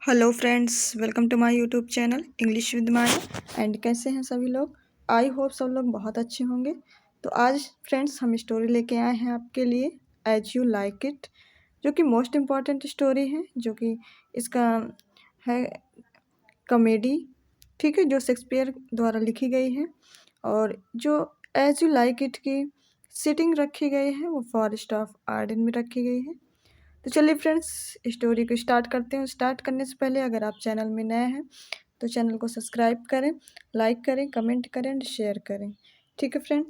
Hello friends, welcome to my YouTube channel English with Maya. And कैसे हैं सभी लोग। आई होप सब लोग बहुत अच्छे होंगे। तो आज फ्रेंड्स हम स्टोरी लेके आए हैं आपके लिए, एज यू लाइक इट, जो कि मोस्ट इम्पॉर्टेंट स्टोरी है, जो कि इसका है कॉमेडी। ठीक है, जो शेक्सपियर द्वारा लिखी गई है और जो एज यू लाइक इट की सिटिंग रखी गई है वो फॉरेस्ट ऑफ आर्डन में रखी गई है। तो चलिए फ्रेंड्स, स्टोरी को स्टार्ट करते हैं। स्टार्ट करने से पहले अगर आप चैनल में नए हैं तो चैनल को सब्सक्राइब करें, लाइक करें, कमेंट करें एंड शेयर करें। ठीक है फ्रेंड,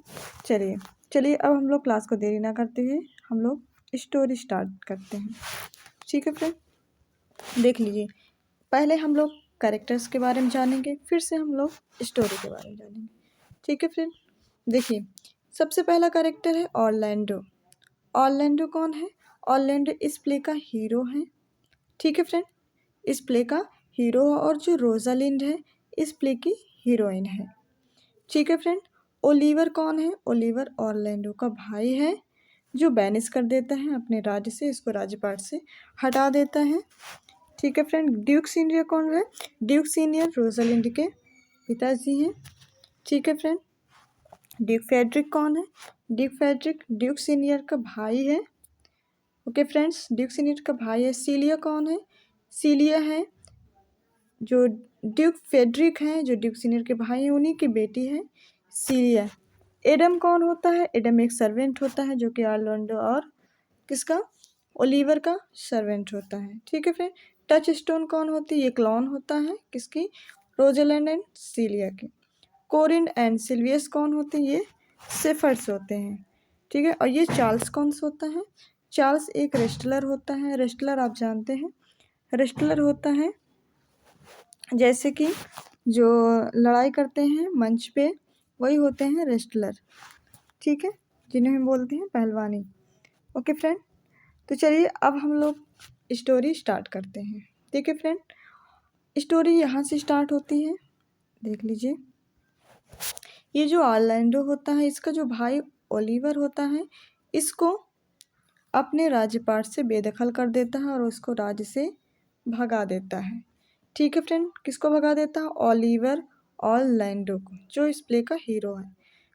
चलिए चलिए अब हम लोग क्लास को देरी ना करते हुए हम लोग स्टोरी स्टार्ट करते हैं। ठीक है फ्रेंड, देख लीजिए। पहले हम लोग कैरेक्टर्स के बारे में जानेंगे, फिर से हम लोग स्टोरी के बारे में जानेंगे। ठीक है फ्रेंड, देखिए सबसे पहला कैरेक्टर है ऑरलैंडो। ऑरलैंडो कौन है? ऑरलैंडो इस प्ले का हीरो है। ठीक है फ्रेंड, इस प्ले का हीरो है और जो रोजालिंड है इस प्ले की हीरोइन है। ठीक है फ्रेंड, ओलिवर कौन है? ओलिवर ऑरलैंडो का भाई है जो बैनिश कर देता है अपने राज्य से, इसको राज्यपाट से हटा देता है। ठीक है फ्रेंड, ड्यूक सीनियर कौन है? ड्यूक सीनियर रोजालिंड के पिताजी हैं। ठीक है फ्रेंड, ड्यूक फेड्रिक कौन है? ड्यूक फेड्रिक ड्यूक सीनियर का भाई है। ओके फ्रेंड्स, ड्यूक सीनियर का भाई है। सीलिया कौन है? सीलिया है जो ड्यूक फेड्रिक हैं, जो ड्यूक सीनियर के भाई हैं, उन्हीं की बेटी है सीलिया। एडम कौन होता है? एडम एक सर्वेंट होता है जो कि ऑरलैंडो और किसका? ओलिवर का सर्वेंट होता है। ठीक है फ्रेंड, टच स्टोन कौन होती है? ये क्लॉन होता है किसकी? रोजलैंड एंड सीलिया की। कोरिन एंड सिल्वियस कौन होते हैं? ये सेफर्स होते हैं। ठीक है, और ये चार्ल्स कौन सा होता है? चार्ल्स एक रेस्टलर होता है। रेस्टलर आप जानते हैं, रेस्टलर होता है जैसे कि जो लड़ाई करते हैं मंच पे, वही होते हैं रेस्टलर। ठीक है, जिन्हें हम बोलते हैं पहलवानी। ओके फ्रेंड, तो चलिए अब हम लोग स्टोरी स्टार्ट करते हैं। ठीक है फ्रेंड, स्टोरी यहाँ से स्टार्ट होती है, देख लीजिए। ये जो ऑरलैंडो होता है, इसका जो भाई ओलिवर होता है, इसको अपने राज्यपाट से बेदखल कर देता है और उसको राज्य से भगा देता है। ठीक है फ्रेंड, किसको भगा देता है? ओलिवर ऑरलैंडो को, जो इस प्ले का हीरो है।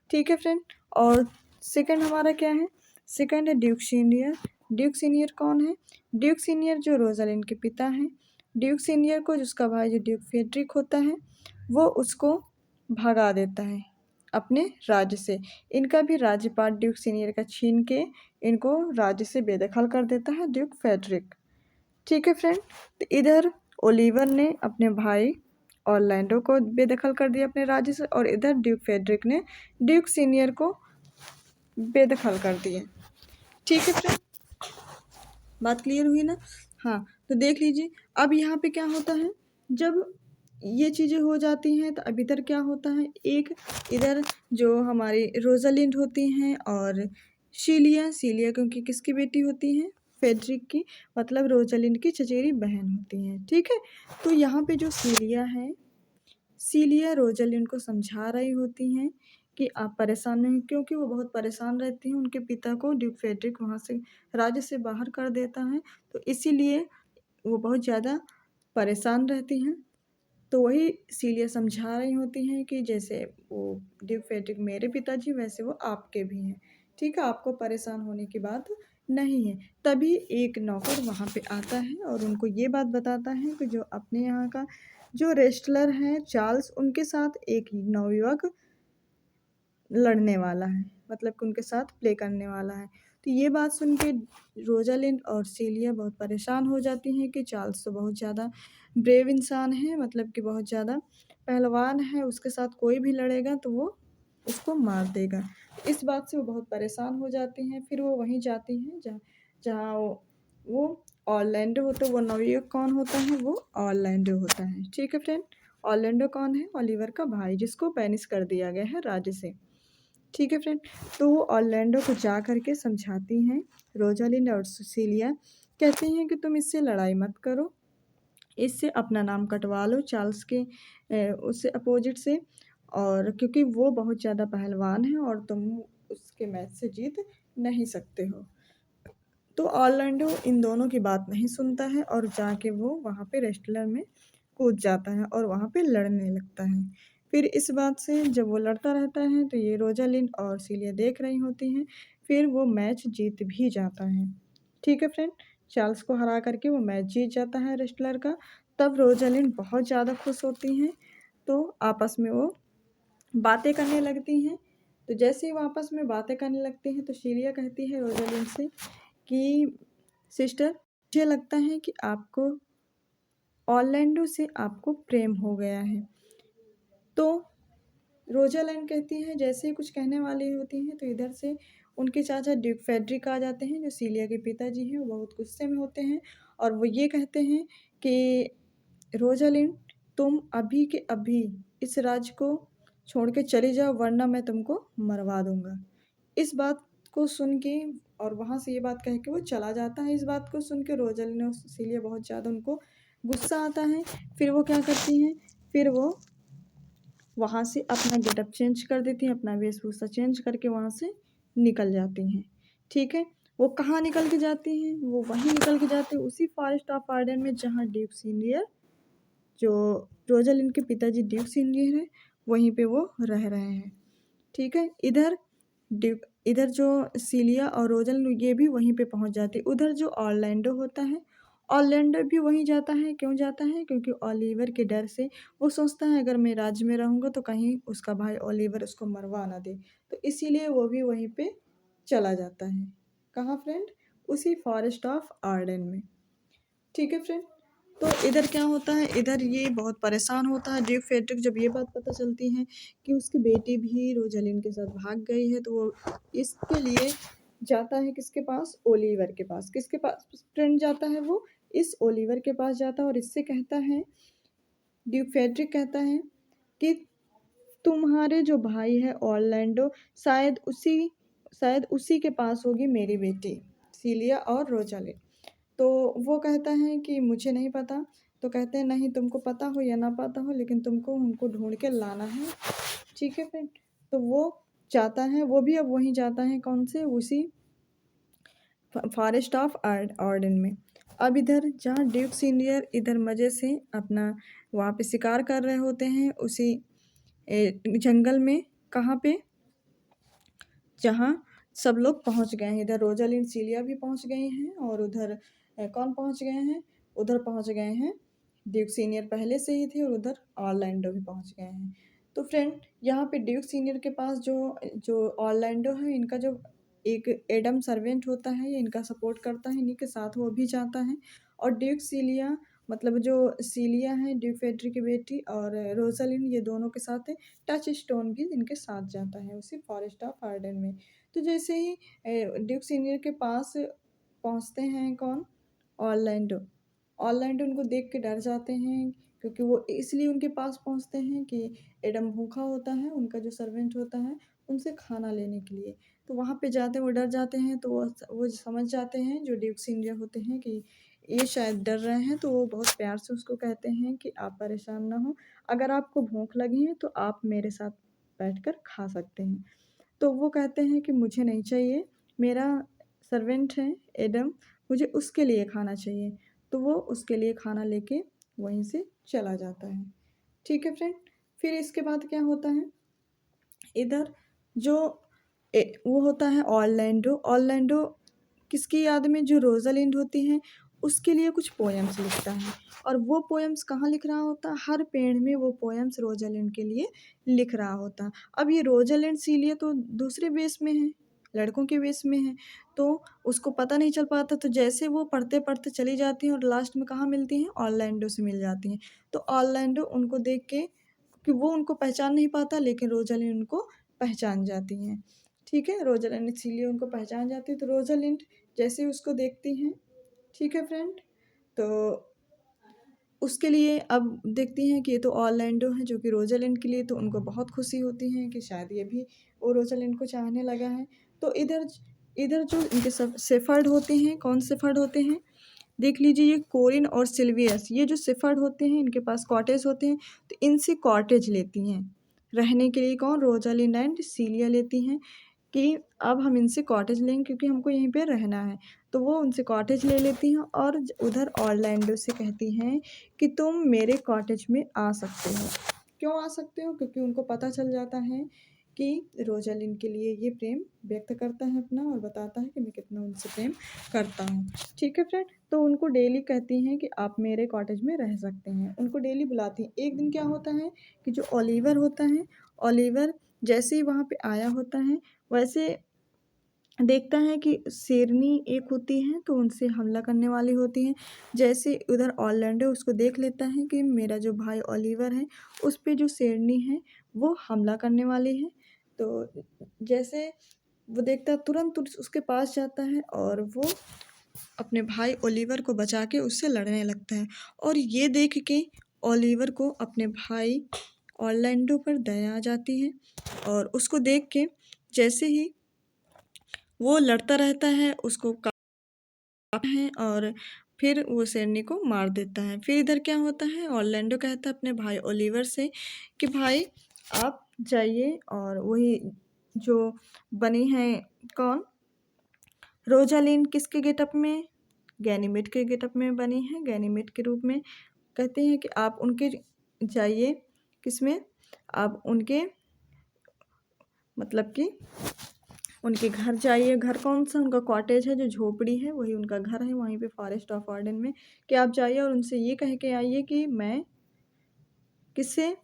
ठीक है फ्रेंड, और सेकंड हमारा क्या है? सेकंड है ड्यूक सीनियर। ड्यूक सीनियर कौन है? ड्यूक सीनियर जो रोजालिंड के पिता हैं। ड्यूक सीनियर को जिसका भाई जो ड्यूक फेड्रिक होता है वो उसको भगा देता है अपने राज्य से। इनका भी राज्यपाट ड्यूक सीनियर का छीन के इनको राज्य से बेदखल कर देता है ड्यूक फेड्रिक। ठीक है फ्रेंड, तो इधर ओलिवर ने अपने भाई ऑरलैंडो को बेदखल कर दिया अपने राज्य से, और इधर ड्यूक फेड्रिक ने ड्यूक सीनियर को बेदखल कर दिया। ठीक है फ्रेंड, बात क्लियर हुई ना? हाँ, तो देख लीजिए अब यहाँ पे क्या होता है। जब ये चीज़ें हो जाती हैं तो अब इधर क्या होता है, एक इधर जो हमारी रोजालिंड होती हैं और सीलिया, सीलिया क्योंकि किसकी बेटी होती हैं? फेड्रिक की, मतलब रोजालिंड की चचेरी बहन होती हैं। ठीक है, तो यहाँ पे जो सीलिया है, सीलिया रोजालिंड को समझा रही होती हैं कि आप परेशान नहीं, क्योंकि वो बहुत परेशान रहती हैं। उनके पिता को ड्यूक फेड्रिक वहाँ से राज्य से बाहर कर देता है, तो इसीलिए वो बहुत ज़्यादा परेशान रहती हैं। तो वही सीलिया समझा रही होती हैं कि जैसे वो ड्यूक फेड्रिक मेरे पिताजी, वैसे वो आपके भी हैं। ठीक है, आपको परेशान होने की बात नहीं है। तभी एक नौकर वहाँ पे आता है और उनको ये बात बताता है कि जो अपने यहाँ का जो रेस्टलर है चार्ल्स, उनके साथ एक नवयुवक लड़ने वाला है, मतलब कि उनके साथ प्ले करने वाला है। तो ये बात सुन के रोजालिंड और सीलिया बहुत परेशान हो जाती हैं कि चार्ल्स तो बहुत ज़्यादा ब्रेव इंसान है, मतलब कि बहुत ज़्यादा पहलवान है, उसके साथ कोई भी लड़ेगा तो वो उसको मार देगा। इस बात से वो बहुत परेशान हो जाती हैं। फिर वो वहीं जाती हैं जहाँ जहाँ वो ऑरलैंडो होता है। वो नवयुवक कौन होता है? वो ऑरलैंडो होता है। ठीक है फ्रेंड, ऑरलैंडो कौन है? ओलिवर का भाई, जिसको बैनिश कर दिया गया है राज्य से। ठीक है फ्रेंड, तो वो ऑरलैंडो को जा करके समझाती हैं। रोजालिंड और सुसीलिया कहती हैं कि तुम इससे लड़ाई मत करो, इससे अपना नाम कटवा लो चार्ल्स के उससे अपोजिट से, और क्योंकि वो बहुत ज़्यादा पहलवान है और तुम उसके मैच से जीत नहीं सकते हो। तो ऑरलैंडो इन दोनों की बात नहीं सुनता है और जाके वो वहाँ पे रेस्टलर में कूद जाता है और वहाँ पे लड़ने लगता है। फिर इस बात से जब वो लड़ता रहता है तो ये रोजालिंड और सीलिया देख रही होती हैं। फिर वो मैच जीत भी जाता है। ठीक है फ्रेंड, चार्ल्स को हरा करके वो मैच जीत जाता है रेस्टलर का। तब रोजालिंड बहुत ज़्यादा खुश होती हैं, तो आपस में वो बातें करने लगती हैं। तो जैसे ही वो आपस में बातें करने लगती हैं तो सीलिया कहती है रोजालिंड से कि सिस्टर, मुझे लगता है कि आपको ऑरलैंडो से आपको प्रेम हो गया है। तो रोजालिंड कहती है, जैसे ही कुछ कहने वाली होती हैं तो इधर से उनके चाचा ड्यूक फेडरिक आ जाते हैं, जो सीलिया के पिताजी हैं। वो बहुत गुस्से में होते हैं और वो ये कहते हैं कि रोजालिंड, तुम अभी के अभी इस राज्य को छोड़ के चली जाओ, वरना मैं तुमको मरवा दूंगा। इस बात को सुन के और वहाँ से ये बात कह के वो चला जाता है। इस बात को सुन के रोजालिंड और सीलिया बहुत ज़्यादा उनको गुस्सा आता है। फिर वो क्या करती हैं, फिर वो वहाँ से अपना गेटअप चेंज कर देती हैं, अपना वेशभूषा चेंज करके वहाँ से निकल जाती हैं। ठीक है, वो कहाँ निकल के जाती हैं, वो वहीं निकल के जाती हैं उसी फॉरेस्ट ऑफ आर्डन में जहाँ ड्यूक सीनियर, जो रोजालिंड के पिताजी ड्यूक सीनियर है, वहीं पे वो रह रहे हैं। ठीक है, इधर जो सीलिया और रोजालिंड ये भी वहीं पे पहुंच जाती है। उधर जो ऑरलैंडो होता है, ऑरलैंडो भी वहीं जाता है। क्यों जाता है? क्योंकि ओलिवर के डर से वो सोचता है अगर मैं राज्य में रहूँगा तो कहीं उसका भाई ओलिवर उसको मरवा ना दे, तो इसीलिए वो भी वहीं पे चला जाता है। कहाँ फ्रेंड? उसी फॉरेस्ट ऑफ आर्डन में। ठीक है फ्रेंड, तो इधर क्या होता है, इधर ये बहुत परेशान होता है ड्यूक फेड्रिक। जब ये बात पता चलती है कि उसकी बेटी भी रोजालिंड के साथ भाग गई है, तो वो इसके लिए जाता है किसके पास? ओलिवर के पास। किसके पास फ्रेंड जाता है वो? इस ओलिवर के पास जाता है और इससे कहता है, ड्यूक फेड्रिक कहता है कि तुम्हारे जो भाई है ऑरलैंडो, शायद उसी के पास होगी मेरी बेटी सीलिया और रोजालिंड। तो वो कहता है कि मुझे नहीं पता। तो कहते हैं नहीं, तुमको पता हो या ना पता हो, लेकिन तुमको उनको ढूंढ के लाना है। ठीक है फ्रेंड, तो वो जाता है, वो भी अब वहीं जाता है, कौन से? उसी फॉरेस्ट ऑफ आर्डन में। अब इधर जहाँ ड्यूक सीनियर इधर मज़े से अपना वहाँ पे शिकार कर रहे होते हैं, उसी जंगल में। कहाँ पे? जहाँ सब लोग पहुँच गए हैं। इधर रोजालिंड सीलिया भी पहुँच गई हैं और उधर कौन पहुँच गए हैं? उधर पहुँच गए हैं ड्यूक सीनियर पहले से ही थे, और उधर ऑरलैंडो भी पहुँच गए हैं। तो फ्रेंड, यहाँ पे ड्यूक सीनियर के पास जो जो ऑरलैंडो है, इनका जो एक एडम सर्वेंट होता है, ये इनका सपोर्ट करता है, इन्हीं के साथ वो भी जाता है। और ड्यूक सीलिया, मतलब जो सीलिया है ड्यूक फेड्रिक की बेटी, और रोजालिंड, ये दोनों के साथ टच स्टोन भी इनके साथ जाता है उसी फॉरेस्ट ऑफ आर्डन में। तो जैसे ही ड्यूक सीनियर के पास पहुंचते हैं कौन? ऑरलैंडो। ऑरलैंडो उनको देख के डर जाते हैं, क्योंकि वो इसलिए उनके पास पहुंचते हैं कि एडम भूखा होता है, उनका जो सर्वेंट होता है, उनसे खाना लेने के लिए। तो वहाँ पे जाते वो डर जाते हैं, तो वो समझ जाते हैं जो ड्यूक सीनियर होते हैं कि ये शायद डर रहे हैं। तो वो बहुत प्यार से उसको कहते हैं कि आप परेशान ना हो, अगर आपको भूख लगी है तो आप मेरे साथ बैठकर खा सकते हैं। तो वो कहते हैं कि मुझे नहीं चाहिए, मेरा सर्वेंट है एडम, मुझे उसके लिए खाना चाहिए। तो वो उसके लिए खाना लेके वहीं से चला जाता है। ठीक है फ्रेंड, फिर इसके बाद क्या होता है, इधर जो वो होता है ऑरलैंडो। ऑरलैंडो किसकी याद में? जो रोजालिंड होती हैं, उसके लिए कुछ पोएम्स लिखता है। और वो पोएम्स कहाँ लिख रहा होता है? हर पेड़ में वो पोएम्स रोजालिंड के लिए लिख रहा होता है। अब ये रोजालिंड सीलिया तो दूसरे बेस में है, लड़कों के बेस में है, तो उसको पता नहीं चल पाता। तो जैसे वो पढ़ते पढ़ते चली जाती हैं और लास्ट में कहाँ मिलती हैं? ऑरलैंडो से मिल जाती हैं। तो ऑरलैंडो उनको देख के, कि वो उनको पहचान नहीं पाता, लेकिन रोजालिंड उनको पहचान जाती हैं। ठीक है, रोजालिंड इसीलिए उनको पहचान जाती है। तो रोजालिंड जैसे ही उसको देखती हैं, ठीक है फ्रेंड, तो उसके लिए अब देखती हैं कि ये तो ऑरलैंडो है, जो कि रोजालिंड के लिए, तो उनको बहुत खुशी होती है कि शायद ये भी वो रोजालिंड को चाहने लगा है। तो इधर इधर जो इनके सब शेफर्ड होते हैं, कौन शेफर्ड होते हैं? देख लीजिए, ये कोरिन और सिल्वियस, ये जो शेफर्ड होते हैं, इनके पास कॉटेज होते हैं। तो इनसे कॉटेज लेती हैं रहने के लिए। कौन? रोजालिंड एंड सीलिया लेती हैं कि अब हम इनसे कॉटेज लेंगे क्योंकि हमको यहीं पे रहना है। तो वो उनसे कॉटेज ले लेती हैं और उधर ऑरलैंडो से कहती हैं कि तुम मेरे कॉटेज में आ सकते हो। क्यों आ सकते हो? क्योंकि उनको पता चल जाता है कि रोज़ालिंड के लिए ये प्रेम व्यक्त करता है अपना और बताता है कि मैं कितना उनसे प्रेम करता हूँ। ठीक है फ्रेंड, तो उनको डेली कहती हैं कि आप मेरे कॉटेज में रह सकते हैं। उनको डेली बुलाती हैं। एक दिन क्या होता है कि जो ओलिवर होता है, ओलिवर जैसे ही वहाँ पे आया होता है वैसे देखता है कि शेरनी एक होती है तो उनसे हमला करने वाली होती हैं। जैसे उधर ऑरलैंडो उसको देख लेता है कि मेरा जो भाई ओलिवर है उस पे जो शेरनी है वो हमला करने वाली है। तो जैसे वो देखता है तुरंत उसके पास जाता है और वो अपने भाई ओलिवर को बचा के उससे लड़ने लगता है। और ये देख के ओलिवर को अपने भाई ऑरलैंडो पर दया आ जाती है और उसको देख के जैसे ही वो लड़ता रहता है उसको काटता है और फिर वो शेरनी को मार देता है। फिर इधर क्या होता है, ऑरलैंडो कहता है अपने भाई ओलिवर से कि भाई आप जाइए और वही जो बनी है कौन, रोजालिंड किसके गेटअप में, गैनीमेड के गेटअप में बनी है, गैनीमेड के रूप में। कहते हैं कि आप उनके जाइए, किसमें, आप उनके मतलब कि उनके घर जाइए। घर कौन सा, उनका कॉटेज है जो झोपड़ी है वही उनका घर है वहीं पे फॉरेस्ट ऑफ आर्डन में। कि आप जाइए और उनसे ये कह के आइए कि मैं किससे,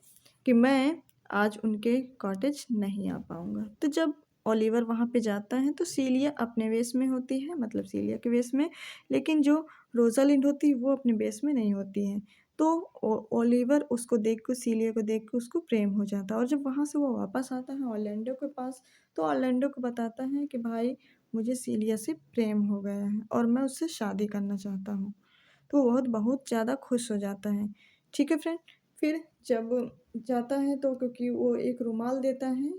कि मैं आज उनके कॉटेज नहीं आ पाऊँगा। तो जब ओलिवर वहाँ पे जाता है तो सीलिया अपने वेश में होती है, मतलब सीलिया के वेश में, लेकिन जो रोज़ालिंड होती है वो अपने वेश में नहीं होती है। तो ओलिवर उसको देख के, सीलिया को देख के उसको प्रेम हो जाता है। और जब वहाँ से वो वापस आता है ऑरलैंडो के पास तो ऑरलैंडो को बताता है कि भाई मुझे सीलिया से प्रेम हो गया है और मैं उससे शादी करना चाहता हूँ। तो वो बहुत बहुत ज़्यादा खुश हो जाता है। ठीक है फ्रेंड, फिर जब जाता है तो क्योंकि वो एक रुमाल देता है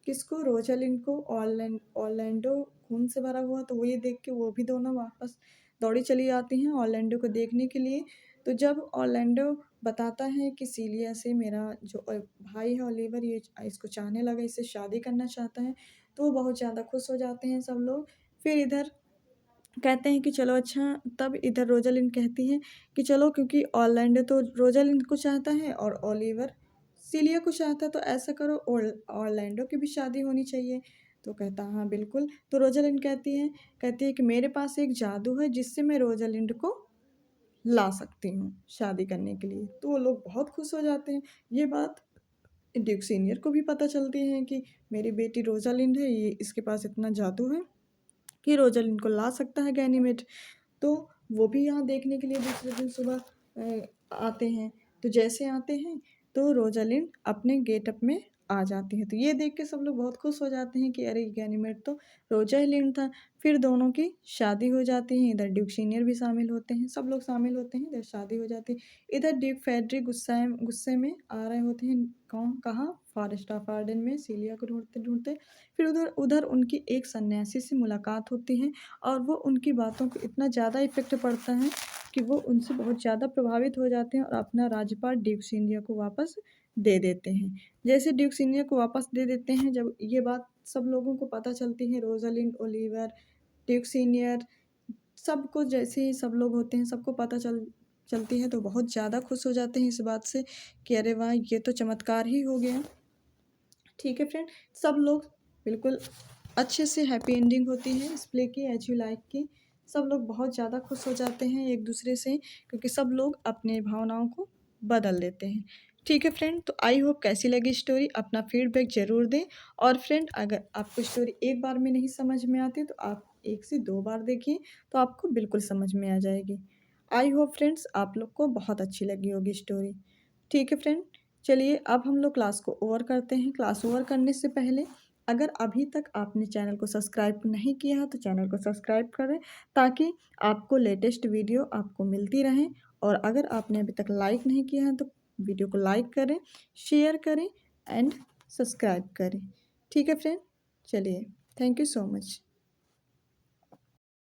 किसको, रोज़ालिंड को, ऑरलैंडो खून से भरा हुआ। तो वो ये देख के वो भी दोनों वापस दौड़ी चली आती हैं ऑरलैंडो को देखने के लिए। तो जब ऑरलैंडो बताता है कि सीलिया से मेरा जो भाई है ओलिवर ये इसको चाहने लगा, इससे शादी करना चाहता है, तो वो बहुत ज़्यादा खुश हो जाते हैं सब लोग। फिर इधर कहते हैं कि चलो अच्छा, तब इधर रोज़ालिंड कहती है कि चलो, क्योंकि ऑरलैंडो तो रोज़ालिंड को चाहता है और ओलिवर सीलिया को चाहता है, तो ऐसा करो ऑरलैंडो की भी शादी होनी चाहिए। तो कहता हाँ बिल्कुल। तो रोज़ालिंड कहती है कि मेरे पास एक जादू है जिससे मैं रोज़ालिंड को ला सकती हूँ शादी करने के लिए। तो वो लोग बहुत खुश हो जाते हैं। ये बात ड्यूक सीनियर को भी पता चलती है कि मेरी बेटी रोज़ालिंड है, ये इसके पास इतना जादू है कि रोज़ालिंड को ला सकता है गैनीमेड। तो वो भी यहाँ देखने के लिए दूसरे दिन सुबह आते हैं। तो जैसे आते हैं तो रोज़ालिंड अपने गेटअप में आ जाती है। तो ये देख के सब लोग बहुत खुश हो जाते हैं कि अरे गैनीमेड तो रोज़ालिंड था। फिर दोनों की शादी हो जाती है। इधर ड्यूक सीनियर भी शामिल होते हैं, सब लोग शामिल होते हैं, इधर शादी हो जाती है। इधर ड्यूक फेड्रिक गुस्से में आ रहे होते हैं, कहाँ, फॉरेस्ट ऑफ आर्डन में सीलिया को ढूंढते ढूंढते। फिर उधर उधर उनकी एक सन्यासी से मुलाकात होती है और वो उनकी बातों को इतना ज़्यादा इफ़ेक्ट पड़ता है कि वो उनसे बहुत ज़्यादा प्रभावित हो जाते हैं और अपना राज्यपाल ड्यूक सीनियर को वापस दे देते हैं। जैसे ड्यूक सीनियर को वापस दे देते हैं, जब ये बात सब लोगों को पता चलती है, रोज़ालिंड, ओलिवर, ड्यूक सीनियर, सबको, जैसे ही सब लोग होते हैं सबको पता चलती है तो बहुत ज़्यादा खुश हो जाते हैं इस बात से कि अरे वाह, ये तो चमत्कार ही हो गया। ठीक है फ्रेंड, सब लोग बिल्कुल अच्छे से हैप्पी एंडिंग होती है इस प्ले की, एज यू लाइक की। सब लोग बहुत ज़्यादा खुश हो जाते हैं एक दूसरे से क्योंकि सब लोग अपने भावनाओं को बदल देते हैं। ठीक है फ्रेंड, तो आई होप कैसी लगी स्टोरी, अपना फीडबैक ज़रूर दें। और फ्रेंड, अगर आपको स्टोरी एक बार में नहीं समझ में आती तो आप 1 से 2 बार देखिए तो आपको बिल्कुल समझ में आ जाएगी। आई होप फ्रेंड्स आप लोग को बहुत अच्छी लगी होगी स्टोरी। ठीक है फ्रेंड, चलिए अब हम लोग क्लास को ओवर करते हैं। क्लास ओवर करने से पहले अगर अभी तक आपने चैनल को सब्सक्राइब नहीं किया है तो चैनल को सब्सक्राइब करें ताकि आपको लेटेस्ट वीडियो आपको मिलती रहें। और अगर आपने अभी तक लाइक नहीं किया है तो वीडियो को लाइक करें, शेयर करें एंड सब्सक्राइब करें। ठीक है फ्रेंड, चलिए, थैंक यू सो मच।